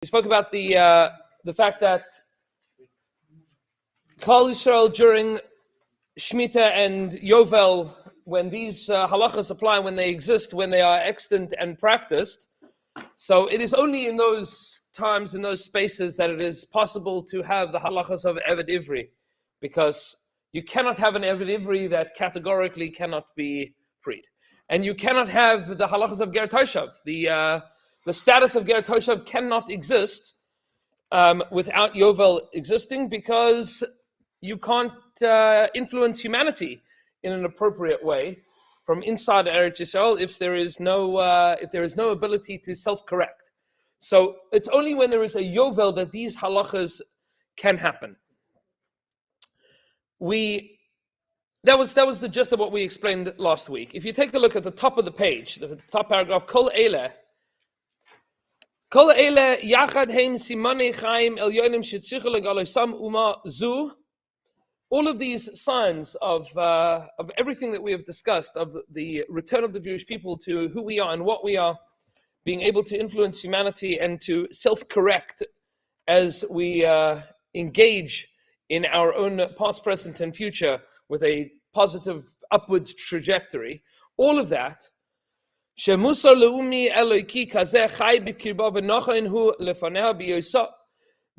We spoke about the fact that Klal Yisrael during Shemitah and Yovel, when these halachas apply, when they exist, when they are extant and practiced, so it is only in those times, in those spaces, that it is possible to have the halachas of Eved Ivri, because you cannot have an Eved Ivri that categorically cannot be freed. And you cannot have the halachas of Ger Toshav. The status of Ger Toshav cannot exist without Yovel existing, because you can't influence humanity in an appropriate way from inside Eretz Yisrael if there is no ability to self-correct. So it's only when there is a Yovel that these halachas can happen. That was the gist of what we explained last week. If you take a look at the top of the page, the top paragraph, Kol Eile Yachad Heim Simone Chaim Elyonim Shetzricha Legalosam Uma Zu. All of these signs of everything that we have discussed, of the return of the Jewish people to who we are and what we are, being able to influence humanity and to self-correct as we engage in our own past, present, and future with a positive upwards trajectory, all of that, shemusar leumi eloki kazeh chai b'kirba v'nochain hu lefaneh b'yosa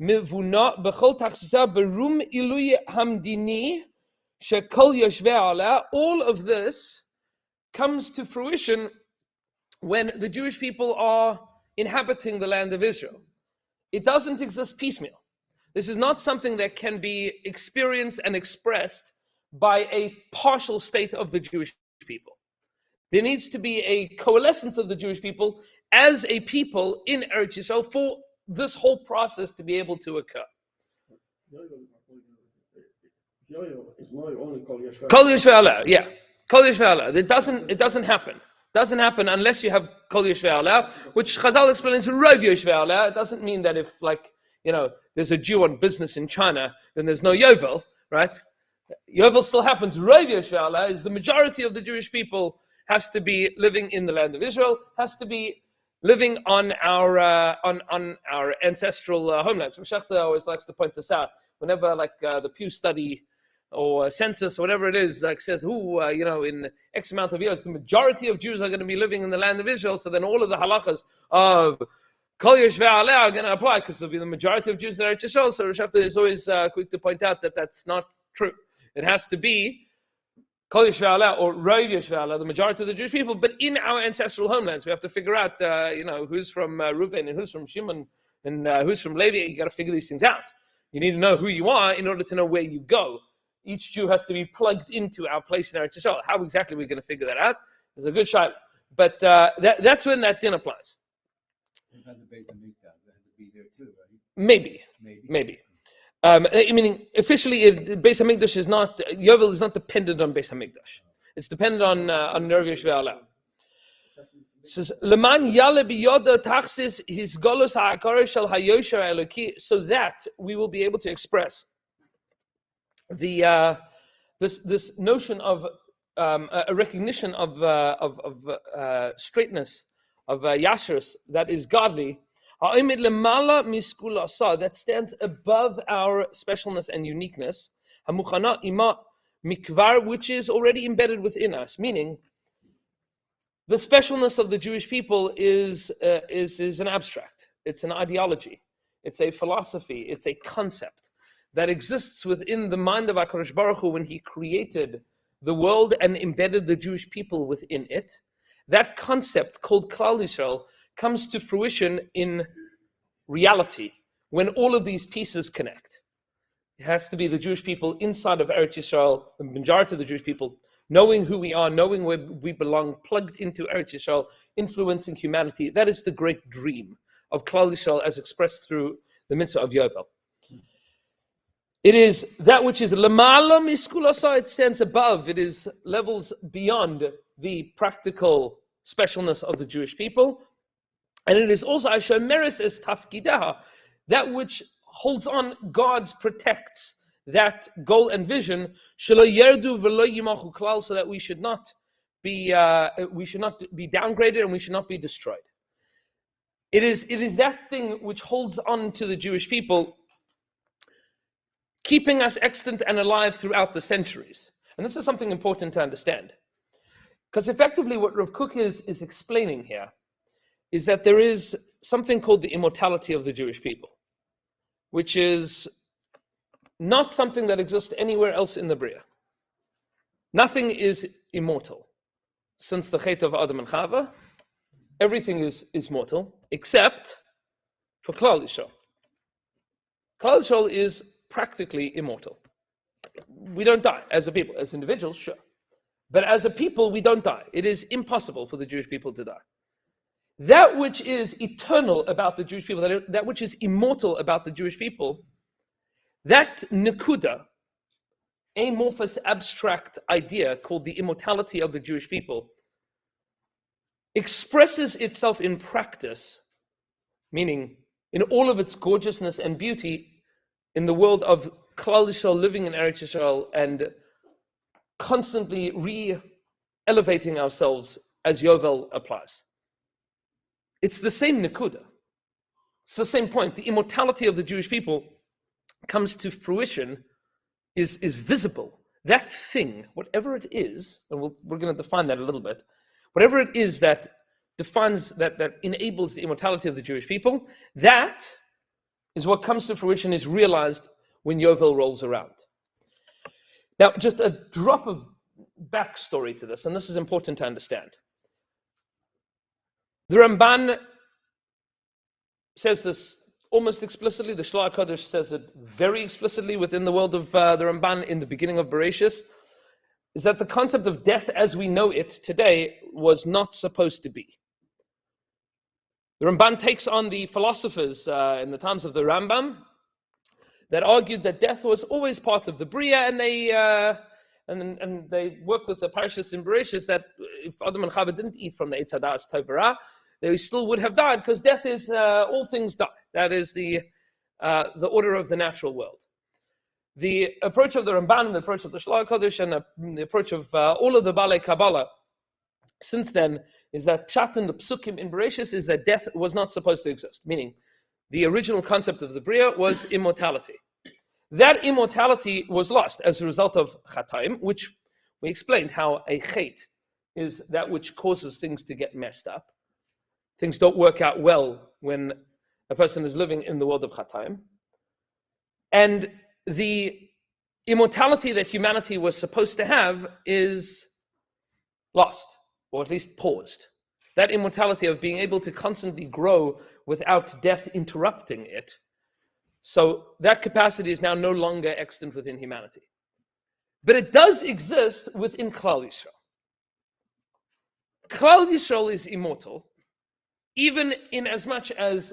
mivuna b'chol tachsisa berum ilui hamdini shekol yoshvei aleh. All of this comes to fruition when the Jewish people are inhabiting the land of Israel. It doesn't exist piecemeal. This is not something that can be experienced and expressed by a partial state of the Jewish people. There needs to be a coalescence of the Jewish people as a people in Eretz Yisrael for this whole process to be able to occur. Kol Yishvei Aleh, yeah. Kol Yishvei Aleh. It doesn't happen. Doesn't happen unless you have Kol Yishvei Aleh, which Chazal explains Rov Yishvei Aleh. It doesn't mean that if, there's a Jew on business in China, then there's no Yovel, right? Yovel still happens. Rov Yishvei Aleh is the majority of the Jewish people has to be living in the land of Israel, has to be living on our ancestral homelands. Shechta always likes to point this out. Whenever the Pew study or census or whatever it is, says in X amount of years, the majority of Jews are going to be living in the land of Israel. So then all of the halachas of Kol Yishvei Aleh are going to apply because it'll be the majority of Jews in Eretz Yisrael. So Shechta is always quick to point out that that's not true. It has to be Kol Yishvei Aleh or Rov Yishvei Aleh, the majority of the Jewish people, but in our ancestral homelands. We have to figure out, who's from Reuven and who's from Shimon and who's from Levi. You got to figure these things out. You need to know who you are in order to know where you go. Each Jew has to be plugged into our place in Eretz Yisrael. How exactly we're going to figure that out is a good shot. But that's when that din applies. The Beit HaMikdash, they have to be there too, right? Maybe. Meaning, officially, Beis HaMikdash is not, Yovel is not dependent on Beis HaMikdash. It's dependent on Rov Yishvei Aleh. It says, Leman yale biyodo tachsis his golos ha'akar shel hayosher eloki, so that we will be able to express the this notion of a recognition of straightness, of yashrus that is godly, that stands above our specialness and uniqueness, which is already embedded within us. Meaning, the specialness of the Jewish people is an abstract. It's an ideology. It's a philosophy. It's a concept that exists within the mind of HaKadosh Baruch Hu when He created the world and embedded the Jewish people within it. That concept, called Klal Yisrael, comes to fruition in reality when all of these pieces connect. It has to be the Jewish people inside of Eretz Yisrael, the majority of the Jewish people, knowing who we are, knowing where we belong, plugged into Eretz Yisrael, influencing humanity. That is the great dream of Klal Yisrael as expressed through the mitzvah of Yovel. It is that which is Lamala Miskulasa, it stands above, it is levels beyond the practical specialness of the Jewish people. And it is also Hashemeres es Tafkidaha, that which holds on, guards, protects that goal and vision, Shelo Yerdu V'lo Yimachu Klal, so that we should not be downgraded and we should not be destroyed. It is that thing which holds on to the Jewish people, keeping us extant and alive throughout the centuries. And this is something important to understand. Because effectively what Rav Kook is explaining here is that there is something called the immortality of the Jewish people, which is not something that exists anywhere else in the Bria. Nothing is immortal. Since the Chet of Adam and Chava, everything is mortal, except for Klal Yisrael. Klal Yisrael is practically immortal. We don't die as a people. As individuals, sure. But as a people, we don't die. It is impossible for the Jewish people to die. That which is eternal about the Jewish people, that which is immortal about the Jewish people, that nekuda, amorphous abstract idea called the immortality of the Jewish people, expresses itself in practice, meaning in all of its gorgeousness and beauty in the world of Klal Yisrael living in Eretz Yisrael and constantly re-elevating ourselves as Yovel applies. It's the same nekuda. It's the same point. The immortality of the Jewish people comes to fruition, is visible. That thing, whatever it is, and we're going to define that a little bit, whatever it is that defines, that enables the immortality of the Jewish people, that is what comes to fruition, is realized when Yovel rolls around. Now, just a drop of backstory to this, and this is important to understand. The Ramban says this almost explicitly. The Shloah HaKadosh says it very explicitly within the world of the Ramban in the beginning of Bereshis, is that the concept of death as we know it today was not supposed to be. The Ramban takes on the philosophers in the times of the Rambam that argued that death was always part of the Bria, and they work with the parashas in Bereshis that if Adam and Chava didn't eat from the Eitz Hadas Tov Ra, they still would have died, because death is all things die. That is the order of the natural world. The approach of the Ramban and the approach of the Shloah HaKadosh and the approach of all of the Balei Kabbalah since then is that Pshat and the Psukim in Bereshis is that death was not supposed to exist, meaning the original concept of the Bria was immortality. That immortality was lost as a result of Chataim, which we explained how a Chet is that which causes things to get messed up. Things don't work out well when a person is living in the world of Chataim. And the immortality that humanity was supposed to have is lost, or at least paused. That immortality of being able to constantly grow without death interrupting it. So that capacity is now no longer extant within humanity. But it does exist within Klal Yisrael. Klal Yisrael is immortal, even in as much as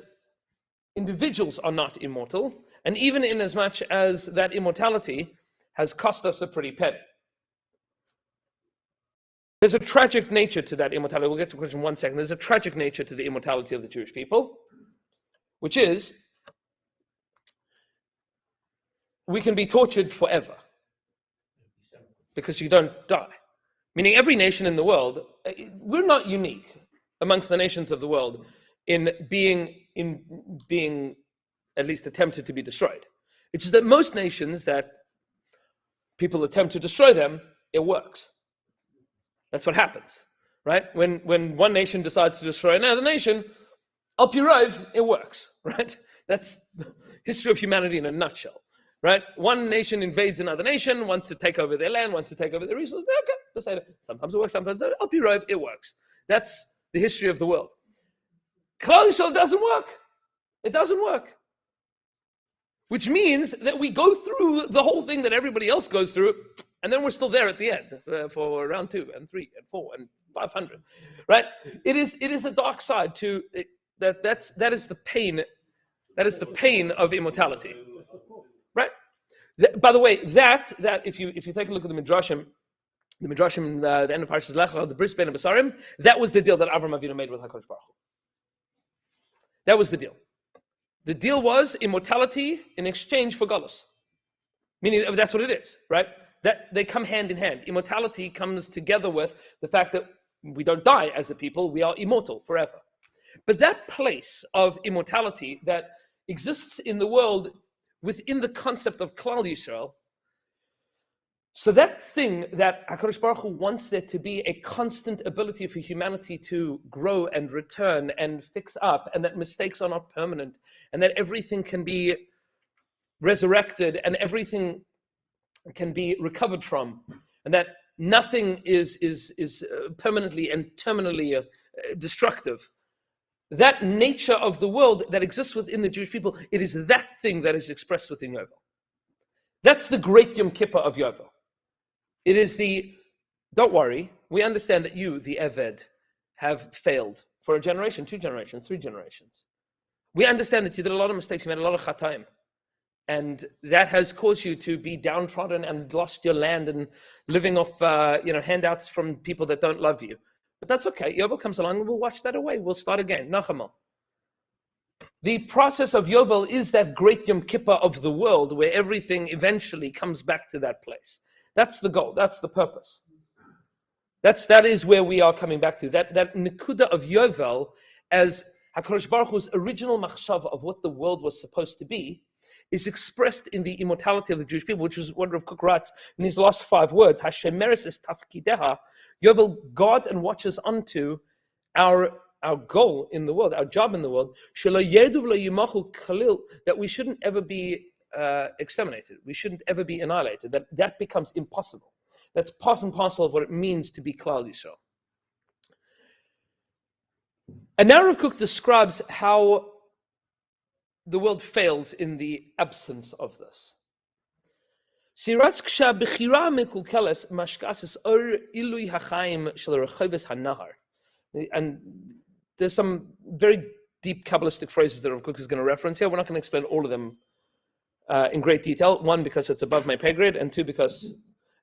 individuals are not immortal, and even in as much as that immortality has cost us a pretty penny. There's a tragic nature to that immortality. We'll get to the question in 1 second. There's a tragic nature to the immortality of the Jewish people, which is we can be tortured forever because you don't die. Meaning every nation in the world, we're not unique amongst the nations of the world in being at least attempted to be destroyed. It's just that most nations that people attempt to destroy them, it works. That's what happens, right? When one nation decides to destroy another nation, al pi rov, it works, right? That's the history of humanity in a nutshell, right? One nation invades another nation, wants to take over their land, wants to take over their resources. Okay, sometimes it works, sometimes al pi rov, it works. That's the history of the world. Klal Yisrael doesn't work. It doesn't work. Which means that we go through the whole thing that everybody else goes through, and then we're still there at the end for round 2 and 3 and 4 and 500, right? It is a dark side to it, that is the pain. That is the pain of immortality, right? By the way, that if you take a look at the Midrashim, the end of Parshas Lech Lecha, the Bris Bein Habesarim, that was the deal that Avram Avinu made with HaKadosh Baruch Hu. That was the deal. The deal was immortality in exchange for galus. Meaning that's what it is, right? That they come hand in hand. Immortality comes together with the fact that we don't die as a people, we are immortal forever. But that place of immortality that exists in the world within the concept of Klal Yisrael, so that thing that HaKadosh Baruch Hu wants there to be a constant ability for humanity to grow and return and fix up, and that mistakes are not permanent, and that everything can be resurrected and everything can be recovered from, and that nothing is permanently and terminally destructive. That nature of the world that exists within the Jewish people, it is that thing that is expressed within Yovel. That's the great Yom Kippur of Yovel. It is don't worry, we understand that you, the Eved, have failed for a generation, 2 generations, 3 generations. We understand that you did a lot of mistakes, you made a lot of chataim. And that has caused you to be downtrodden and lost your land and living off handouts from people that don't love you. But that's okay. Yovel comes along and we'll wash that away. We'll start again. Nachamal. The process of Yovel is that great Yom Kippur of the world where everything eventually comes back to that place. That's the goal. That's the purpose. That is where we are coming back to. That Nekuda of Yovel as HaKadosh Baruch Hu's original machshava of what the world was supposed to be is expressed in the immortality of the Jewish people, which is what Rav Kook writes in these last 5 words. Hashemeres es tafkideha. Yovel guards and watches onto our goal in the world, our job in the world, that we shouldn't ever be exterminated. We shouldn't ever be annihilated. That becomes impossible. That's part and parcel of what it means to be Klal Yisrael. And now Rav Kook describes how the world fails in the absence of this. And there's some very deep Kabbalistic phrases that Rav Kook is going to reference here. We're not going to explain all of them in great detail. 1, because it's above my pay grade, and 2, because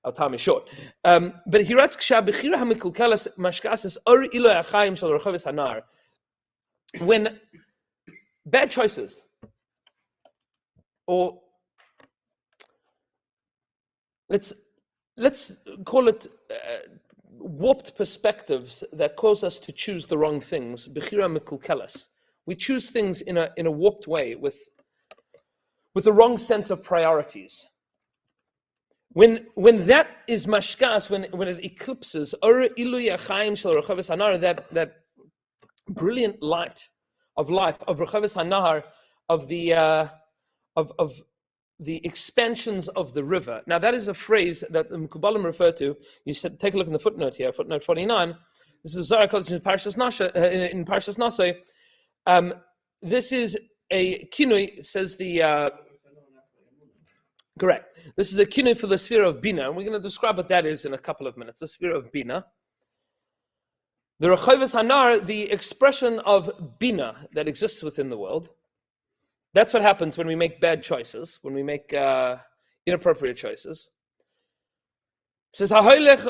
our time is short. But he writes, when bad choices, or let's call it warped perspectives that cause us to choose the wrong things. Bechira mikulkelas. We choose things in a warped way with the wrong sense of priorities. When that is mashkas, when it eclipses that brilliant light of life of Rechavis Hanahar, of the expansions of the river. Now that is a phrase that the Mekubalim refer to. You said, take a look in the footnote here, footnote 49. This is Zohar Kodesh in Parshas Nasai. This is a kinui, says the correct. This is a kinui for the sphere of Bina, and we're going to describe what that is in a couple of minutes. The sphere of Bina. The Rechavis Hanar, the expression of Bina that exists within the world. That's what happens when we make bad choices, when we make inappropriate choices. It says, "Hahoylech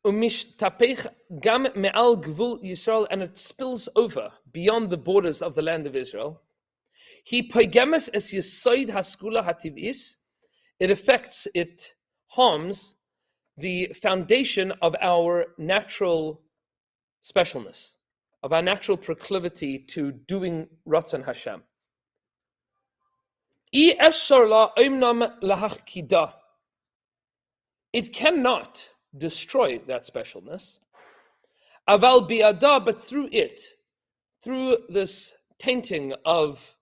umishtapech gam me'al gvul Yisrael," and it spills over beyond the borders of the land of Israel. He poigemes es yisoid haskula hativis. It harms the foundation of our natural specialness, of our natural proclivity to doing Ratzon Hashem. It cannot destroy that specialness. Aval biada, but through this tainting of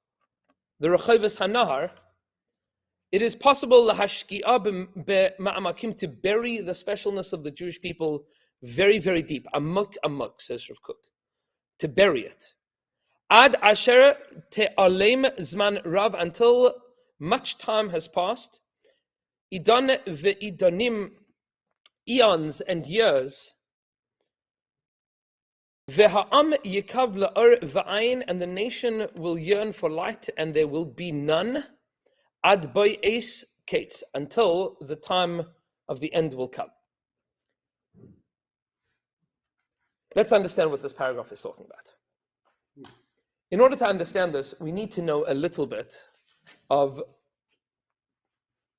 the Rechavis Hanahar, it is possible to bury the specialness of the Jewish people very, very deep. Amok, says Rav Kook. To bury it. Ad asher te'alem zman rav, until much time has passed. Idan ve'idanim, eons and years. Ve'ha'am yikav la'or va'ayin, and the nation will yearn for light, and there will be none. Ad boy es kate, until the time of the end will come. Let's understand what this paragraph is talking about. In order to understand this, we need to know a little bit of,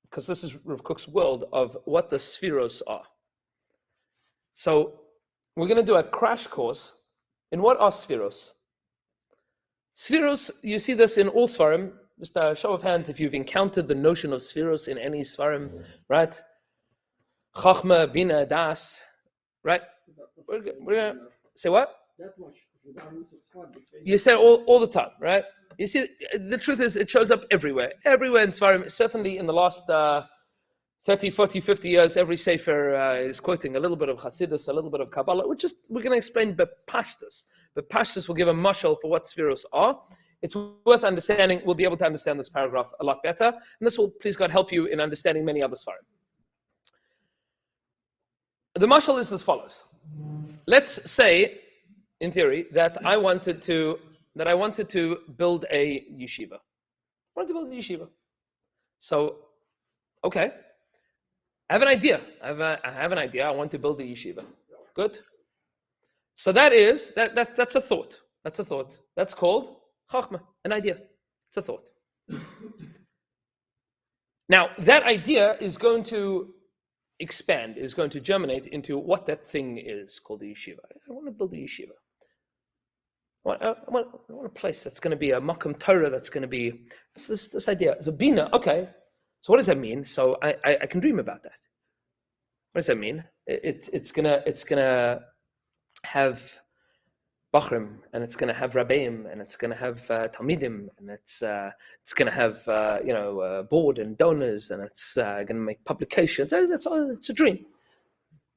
because this is Rav Kook's world, of what the spheros are. So we're going to do a crash course in what are spheros. Spheros, you see this in all Svarim. Just a show of hands if you've encountered the notion of Spheros in any Svarim, right? Chachma, Bina, Das, right? We're gonna say what? You say all the time, right? You see, the truth is it shows up everywhere. Everywhere in Svarim, certainly in the last 30, 40, 50 years, every Sefer is quoting a little bit of Hasidus, a little bit of Kabbalah, which is, we're going to explain Bepashtus. Bepashtus will give a mashal for what Spheros are. It's worth understanding. We'll be able to understand this paragraph a lot better. And this will, please God, help you in understanding many other Svarim. The mashal is as follows. Let's say, in theory, that I wanted to build a yeshiva. I wanted to build a yeshiva. So, okay. I have an idea. I have an idea. I want to build a yeshiva. Good. So that's a thought. That's a thought. That's called chachma, an idea. It's a thought. Now, that idea is going to expand, is going to germinate into what that thing is called a yeshiva. I want to build a yeshiva. I want a place that's going to be a makom Torah, that's going to be this idea. It's a bina, okay. So what does that mean? So I can dream about that. What does that mean? It's gonna have bachrim, and it's gonna have rabbeim, and it's gonna have talmidim, and it's gonna have board and donors, and it's gonna make publications. That's all. It's a dream.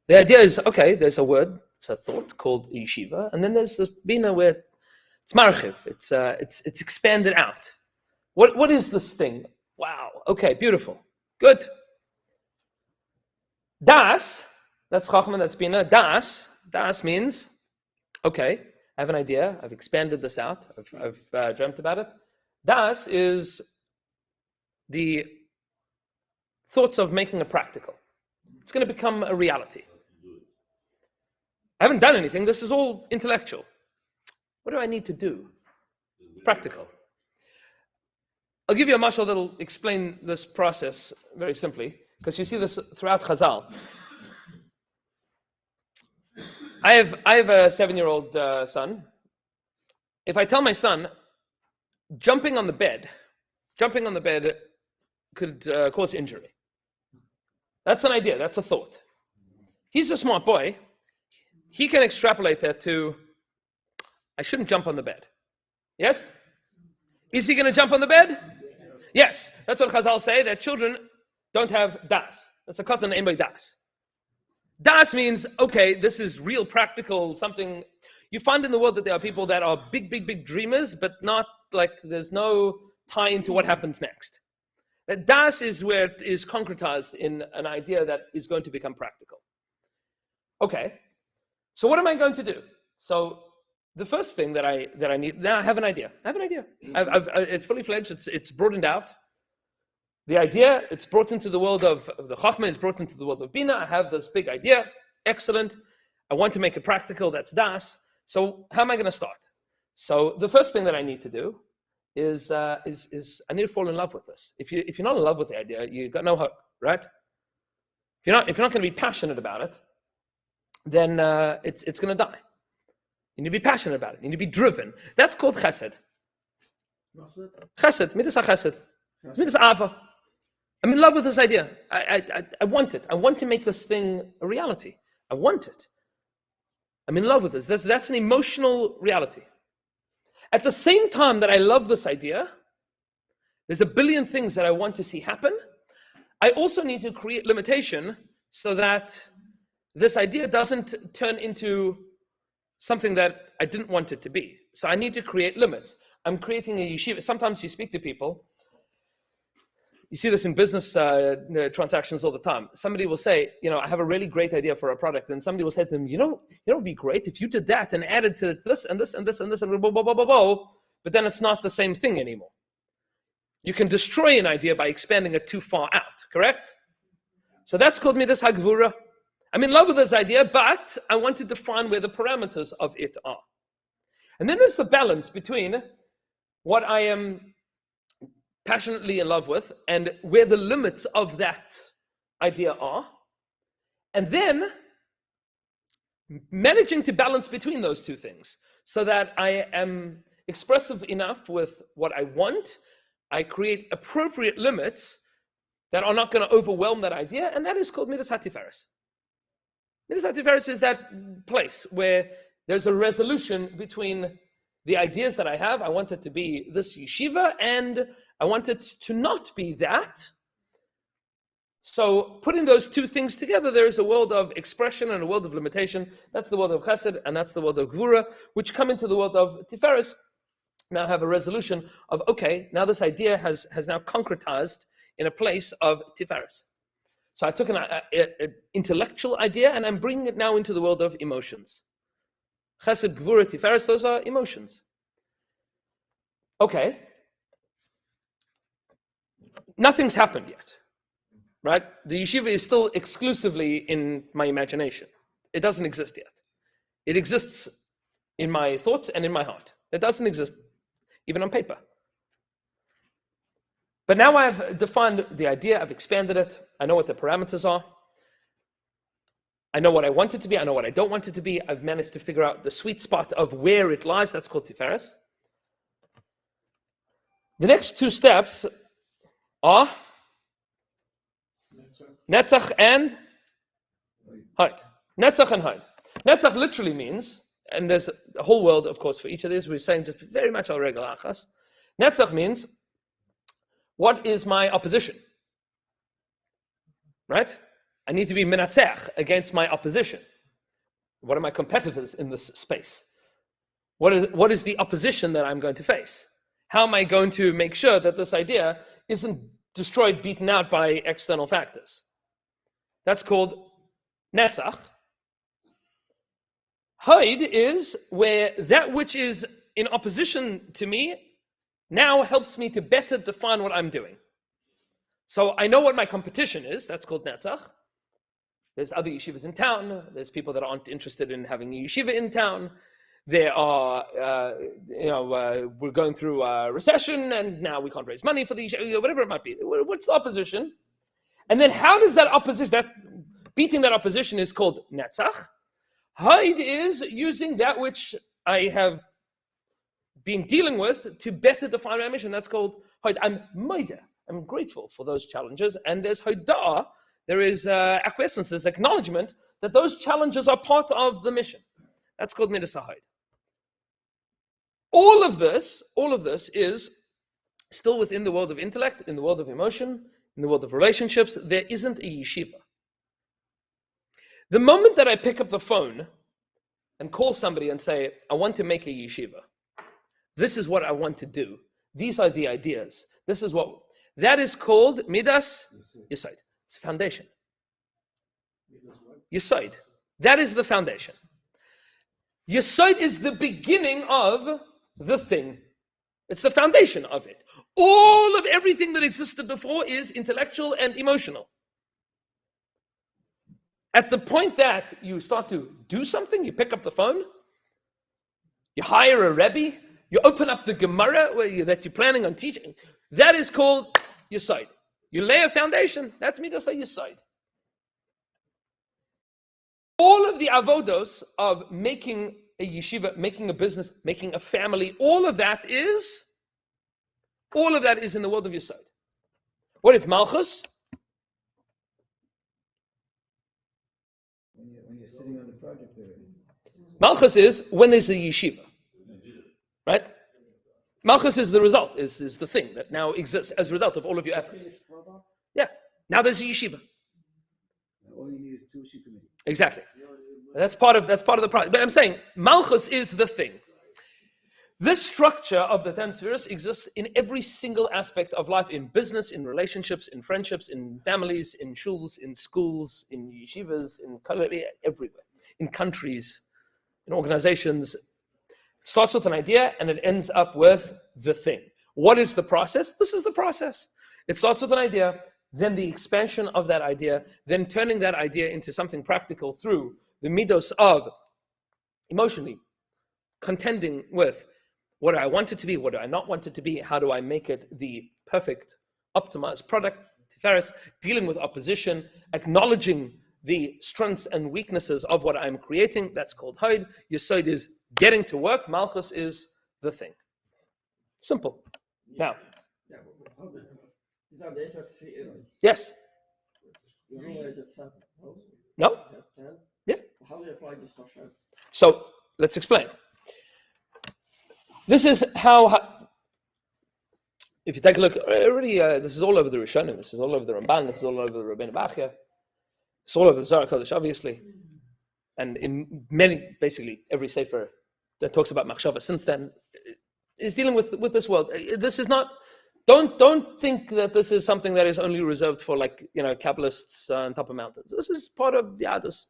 The idea is, okay, there's a word, it's a thought called yeshiva, and then there's this bina where it's marchiv. It's expanded out. What is this thing? Wow. Okay, beautiful. Good. Das, that's chachma, that's bina. Das means, okay, I have an idea. I've expanded this out. I've dreamt about it. Das is the thoughts of making it practical. It's going to become a reality. I haven't done anything. This is all intellectual. What do I need to do? Practical. I'll give you a mashal that'll explain this process very simply, because you see this throughout Chazal. I have a 7-year-old son. If I tell my son, jumping on the bed could cause injury. That's an idea, that's a thought. He's a smart boy. He can extrapolate that to, I shouldn't jump on the bed. Yes? Is he going to jump on the bed? Yes. That's what Chazal say, that children don't have das. That's a katan ein by das. Das means, okay, this is real practical, something. You find in the world that there are people that are big dreamers, but not like there's no tie into what happens next. That das is where it is concretized in an idea that is going to become practical. Okay, so what am I going to do? So the first thing that I need, now I have an idea. It's fully fledged, it's broadened out. The idea, it's brought into the world of the Chachma, it's brought into the world of Bina. I have this big idea, excellent. I want to make it practical, that's Das. So how am I going to start? So the first thing that I need to do is I need to fall in love with this. If you're not in love with the idea, you've got no hope, right? If you're not going to be passionate about it, then it's going to die. You need to be passionate about it. You need to be driven. That's called chesed. Chesed, midas chesed. It's midas ava. I'm in love with this idea. I want it. I want to make this thing a reality. I want it. I'm in love with this. That's an emotional reality. At the same time that I love this idea, there's a billion things that I want to see happen. I also need to create limitation so that this idea doesn't turn into something that I didn't want it to be. So I need to create limits. I'm creating a yeshiva. Sometimes you speak to people. You see this in business transactions all the time. Somebody will say, I have a really great idea for a product. And somebody will say to them, it would be great if you did that and added to this and this and this and this and blah, blah, blah, blah, blah. But then it's not the same thing anymore. You can destroy an idea by expanding it too far out, correct? So that's called midas hagvura. I'm in love with this idea, but I want to define where the parameters of it are. And then there's the balance between what I am passionately in love with and where the limits of that idea are, and then managing to balance between those two things so that I am expressive enough with what I want, I create appropriate limits that are not going to overwhelm that idea, and that is called Midas HaTiferes. Midas HaTiferes is that place where there's a resolution between the ideas that I have. I want it to be this yeshiva, and I want it to not be that. So putting those two things together, there is a world of expression and a world of limitation. That's the world of Chesed, and that's the world of Gvura, which come into the world of Tiferes. Now have a resolution of, okay, now this idea has now concretized in a place of Tiferes. So I took an intellectual idea and I'm bringing it now into the world of emotions. Chesed, Gvura, Tiferes, those are emotions. Okay. Nothing's happened yet, right? The yeshiva is still exclusively in my imagination. It doesn't exist yet. It exists in my thoughts and in my heart. It doesn't exist even on paper. But now I've defined the idea, I've expanded it, I know what the parameters are, I know what I want it to be, I know what I don't want it to be, I've managed to figure out the sweet spot of where it lies, that's called Tiferes. The next two steps are Netzach and Hod. Netzach and Hod. Netzach literally means, and there's a whole world, of course, for each of these, we're saying just very much al regel achas. Netzach means, what is my opposition? Right? I need to be menatzech against my opposition. What are my competitors in this space? What is the opposition that I'm going to face? How am I going to make sure that this idea isn't destroyed, beaten out by external factors? That's called netzach. Hod is where that which is in opposition to me now helps me to better define what I'm doing. So I know what my competition is. That's called netzach. There's other yeshivas in town. There's people that aren't interested in having a yeshiva in town. There are, we're going through a recession and now we can't raise money for the yeshiva, whatever it might be. What's the opposition? And then how does that opposition, beating that opposition is called netzach. Hod is using that which I have been dealing with to better define my mission. That's called Hod. I'm moida. I'm grateful for those challenges. And there's Hodah. There is acquiescence, there's acknowledgement that those challenges are part of the mission. That's called Midas HaHod. All of this is still within the world of intellect, in the world of emotion, in the world of relationships. There isn't a yeshiva. The moment that I pick up the phone and call somebody and say, I want to make a yeshiva, this is what I want to do, these are the ideas, that is called Midas Yesod. It's foundation. Yesod. That is the foundation. Yesod is the beginning of the thing. It's the foundation of it. All of everything that existed before is intellectual and emotional. At the point that you start to do something, you pick up the phone, you hire a Rebbe, you open up the Gemara that you're planning on teaching, that is called Yesod. You lay a foundation, that's Midas HaYesod. All of the avodos of making a yeshiva, making a business, making a family, all of that is in the world of Yesod. What is Malchus? When you're sitting on the project already. Malchus is when there's a yeshiva, right? Malchus is the result, is the thing that now exists as a result of all of your efforts. Yeah, now there's a yeshiva. All you need is two committee. Exactly. That's part of the project. But I'm saying Malchus is the thing. This structure of the 10 spheres exists in every single aspect of life, in business, in relationships, in friendships, in families, in shuls, in schools, in yeshivas, in everywhere, in countries, in organizations. It starts with an idea and it ends up with the thing. What is the process? This is the process. It starts with an idea, then the expansion of that idea, then turning that idea into something practical through the midos of emotionally contending with what do I want it to be, what do I not want it to be, how do I make it the perfect, optimized product, Tiferes, dealing with opposition, acknowledging the strengths and weaknesses of what I'm creating, that's called Hod. Yesod is getting to work, Malchus is the thing. Simple. Now, Yeah, but how do these are days are yes. you know where that's happened? No? Yeah, 10. Yeah. How do you apply this to Hashem? So let's explain. This is how if you take a look, already this is all over the Rishonim, this is all over the Ramban, this is all over the Rabbeinu Bachya, it's all over the Zohar Kodesh, obviously, and in many, basically every sefer that talks about Machshava since then is dealing with this world. This is not. Don't think that this is something that is only reserved for Kabbalists on top of mountains. This is part of Yadus.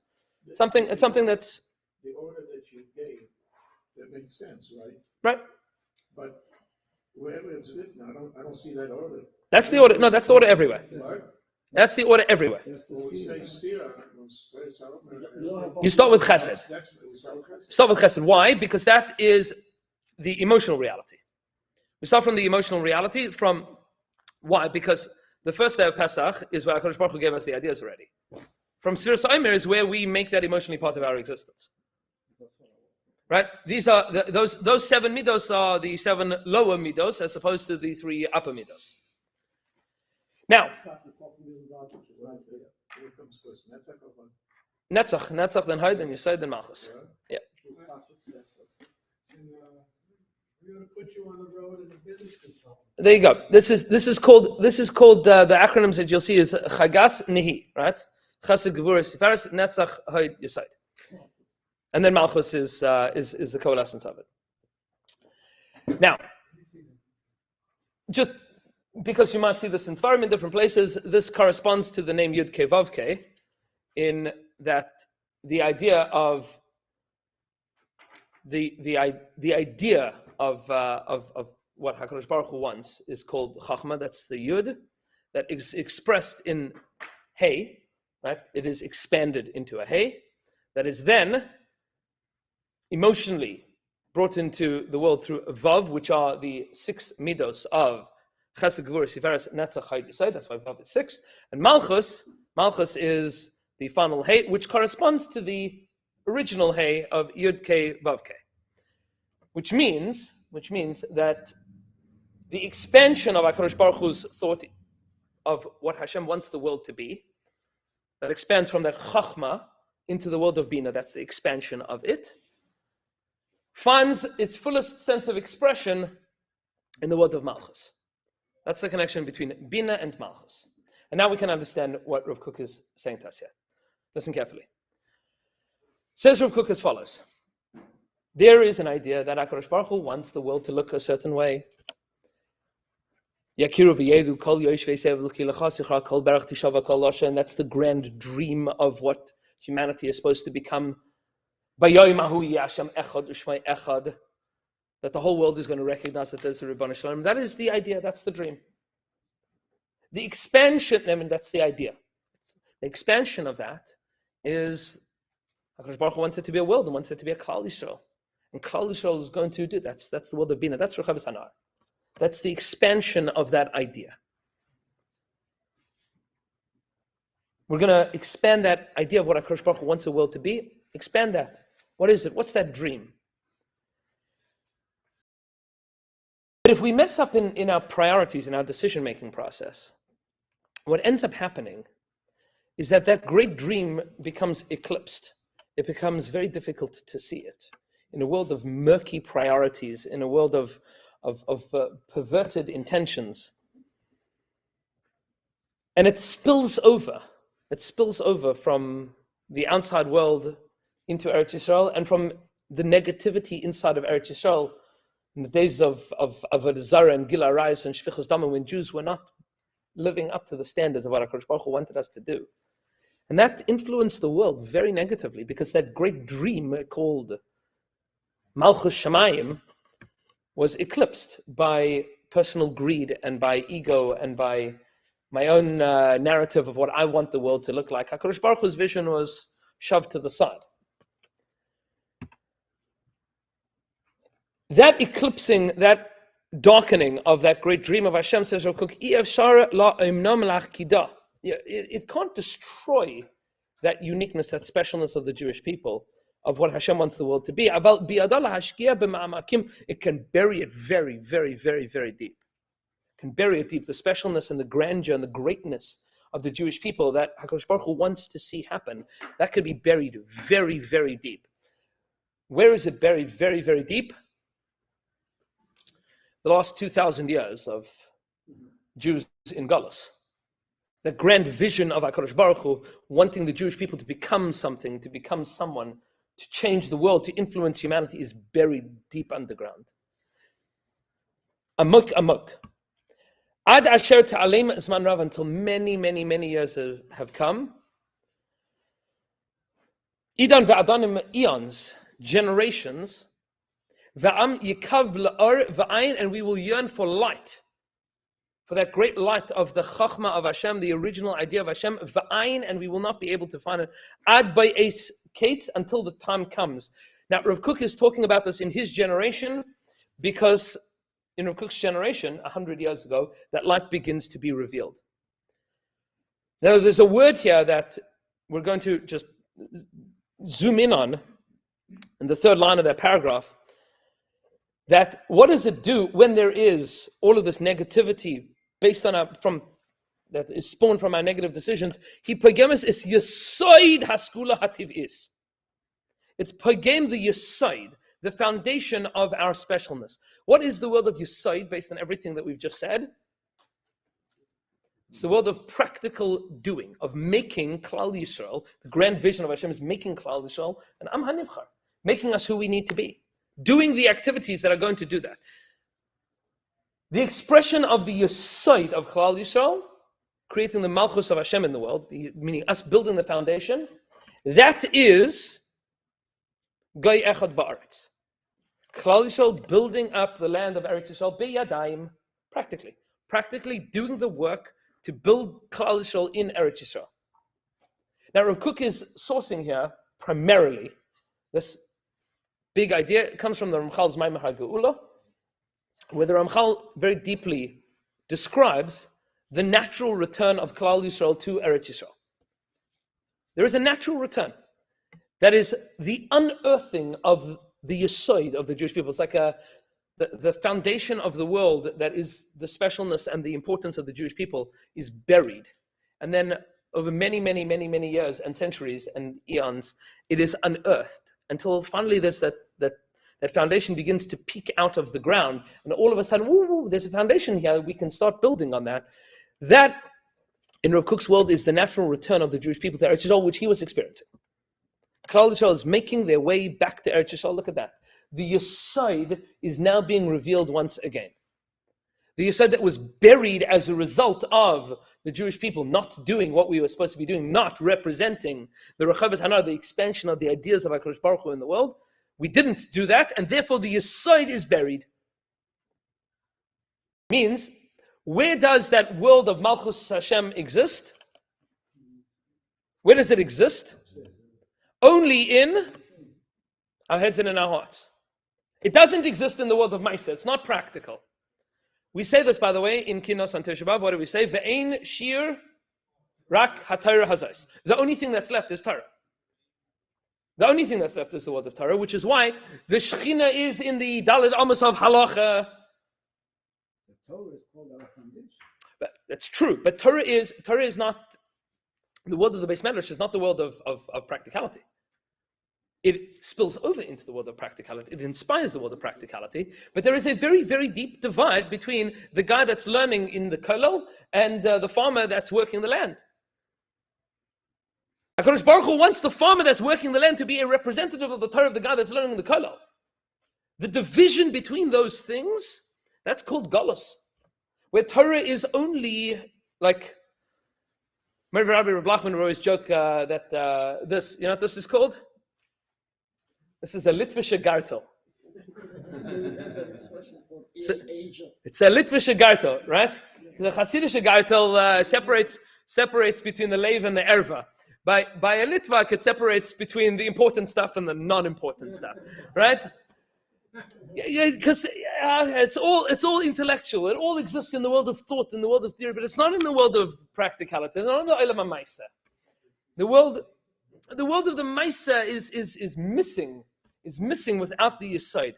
It's something that's the order that you gave. That makes sense, right? right. But wherever it's written, I don't see that order. That's the order. No, that's the order everywhere. That's the order everywhere. When we say stira, You start with Chesed. Start with Chesed. Why? Because that is the emotional reality. We start from the emotional reality. Why? Because the first day of Pesach is where HaKadosh Baruch Hu gave us the ideas already. From Sfiras Omer is where we make that emotionally part of our existence. Right? These are those 7 midos are the 7 lower midos as opposed to the 3 upper midos. Now, Netzach, then Hod, then Yesod, then Malchus. Yeah. We're going to put you on the road in a business consultant. There you go. This is called the acronyms that you'll see is Chagas Nehi, right? Chesed Gevuras Tiferes Netzach Hod Yesod. And then Malchus is the coalescence of it. Now, just because you might see this in Sfarim in different places, this corresponds to the name Yud Kei Vav Kei, in that the idea of the idea of what HaKadosh Baruch Hu wants is called Chachma. That's the Yud that is expressed in Hey, right? It is expanded into a Hey that is then emotionally brought into the world through a Vav, which are the 6 midos of Chesed, Gevuras, Tiferes, Netzach, Hod, Yesod. That's why Vav is 6. And Malchus is the final Hey, which corresponds to the original Hey of Yud Kei Vav Kei. Which means that the expansion of HaKadosh Baruch Hu's thought of what Hashem wants the world to be, that expands from that Chachma into the world of Bina, that's the expansion of it, finds its fullest sense of expression in the world of Malchus. That's the connection between Bina and Malchus. And now we can understand what Rav Kook is saying to us here. Listen carefully. Says Rav Kook as follows. There is an idea that HaKadosh Baruch Hu wants the world to look a certain way. Yakiru v'yedu kol yoshvei sevel ki lachasichra kol berach tishava kol losha, and that's the grand dream of what humanity is supposed to become. Bayoyim ahu yashem echad u'shmei echad, that the whole world is going to recognize that there's a Ribbon Shalom. That is the idea. That's the dream. The expansion, that's the idea. The expansion of that is HaKadosh Baruch Hu wants it to be a world and wants it to be a Klal Yisrael. And Klal Yisrael is going to do that's the world of Bina. That's Rechav Hanar. That's the expansion of that idea. We're going to expand that idea of what HaKadosh Baruch Hu wants the world to be. Expand that. What is it? What's that dream? But if we mess up in our priorities, in our decision-making process, what ends up happening is that great dream becomes eclipsed. It becomes very difficult to see it. In a world of murky priorities, in a world of perverted intentions. And it spills over. It spills over from the outside world into Eretz Yisrael, and from the negativity inside of Eretz Yisrael in the days of Avodah Zarah and Gil Arayis and Shfichus Damim, when Jews were not living up to the standards of what HaKadosh Baruch Hu wanted us to do. And that influenced the world very negatively, because that great dream called Malchus Shamayim was eclipsed by personal greed and by ego and by my own narrative of what I want the world to look like. HaKadosh Baruch Hu's vision was shoved to the side. That eclipsing, that darkening of that great dream of Hashem, says Rav Kook, it can't destroy that uniqueness, that specialness of the Jewish people, of what Hashem wants the world to be. It can bury it very, very, very, very deep. It can bury it deep. The specialness and the grandeur and the greatness of the Jewish people that HaKadosh Baruch Hu wants to see happen, that could be buried very, very deep. Where is it buried very, very deep? The last 2,000 years of Jews in Galus. The grand vision of HaKadosh Baruch Hu wanting the Jewish people to become something, to become someone, to change the world, to influence humanity is buried deep underground. Amok. Ad asher ta'aleim zman rav, until many, many, many years have come. Idan ve'adanim, eons, generations. Ve'am yikav la'or ve'ayin, and we will yearn for light. For that great light of the Chachma of Hashem, the original idea of Hashem, v'ayin, and we will not be able to find it, ad by eis kates, until the time comes. Now, Rav Kook is talking about this in his generation, because in Rav Kook's generation, 100 years ago, that light begins to be revealed. Now, there's a word here that we're going to just zoom in on, in the third line of that paragraph, that what does it do when there is all of this negativity based on that is spawned from our negative decisions? He pagemes is yesoid haskula hativ is. It's pagem the yesoid, the foundation of our specialness. What is the world of yesoid based on everything that we've just said? It's the world of practical doing, of making Klal Yisrael. The grand vision of Hashem is making Klal Yisrael and Am HaNivchar, making us who we need to be. Doing the activities that are going to do that. The expression of the Yesod of Klal Yisrael, creating the Malchus of Hashem in the world, meaning us building the foundation, that is Goy Echad Ba'aretz. Klal Yisrael building up the land of Eretz Yisrael beyadayim, practically doing the work to build Klal Yisrael in Eretz Yisrael. Now Rav Kook is sourcing here primarily this big idea. It comes from the Ramchal's Maimah HaGeula, where the Ramchal very deeply describes the natural return of Klal Yisrael to Eretz Yisrael. There is a natural return. That is the unearthing of the Yesod of the Jewish people. It's like the foundation of the world that is the specialness and the importance of the Jewish people is buried. And then over many, many, many, many years and centuries and eons, it is unearthed until finally there's that foundation begins to peek out of the ground. And all of a sudden, ooh, there's a foundation here. We can start building on that. That, in Rav Kook's world, is the natural return of the Jewish people to Eretz Yisrael, which he was experiencing. Klal Yisrael is making their way back to Eretz Yisrael. Look at that. The Yesod is now being revealed once again. The Yesod that was buried as a result of the Jewish people not doing what we were supposed to be doing, not representing the Rechavas Hanar, the expansion of the ideas of HaKadosh Baruch Hu in the world. We didn't do that, and therefore the Yesod is buried. Means, where does that world of Malchus Hashem exist? Where does it exist? Only in our heads and in our hearts. It doesn't exist in the world of Maisa. It's not practical. We say this, by the way, in Kinos on Tisha B'Av. What do we say? Ve'ein shir rak haTorah hazos. The only thing that's left is Torah. The only thing that's left is the word of Torah, which is why the Shechina is in the Daled Amos of Halacha. The Torah is called our foundation. But that's true, but Torah is not the world of the Beis Medrash. Is not the world of practicality. It spills over into the world of practicality. It inspires the world of practicality. But there is a very, very deep divide between the guy that's learning in the kollel and the farmer that's working the land. HaKadosh Baruch Hu wants the farmer that's working the land to be a representative of the Torah of the guy that's learning in the kollel. The division between those things, that's called galus, where Torah is only like, maybe Rabbi Blachman would always joke that this, you know what this is called? This is a Litvische Gartel. It's a Litvische Gartel, right? The Hasidische Gartel separates between the Lev and the Erva. By a Litvak, it separates between the important stuff and the non-important stuff, right? Because it's all intellectual. It all exists in the world of thought, in the world of theory, but it's not in the world of practicality. It's not in the Olam HaMaaseh. The world the world of the Maisa is missing without the Yesod.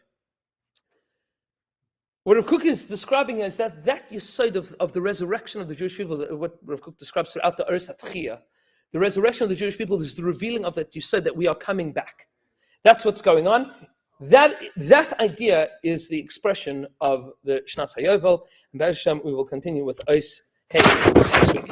What Rav Kook is describing is that Yesod of the resurrection of the Jewish people, what Rav Kook describes throughout the Urs HaTchiyah, the resurrection of the Jewish people is the revealing of that Yesod that we are coming back. That's what's going on. That idea is the expression of the Shnas HaYovel. And Be'ez Hashem, we will continue with Ois Hey next week.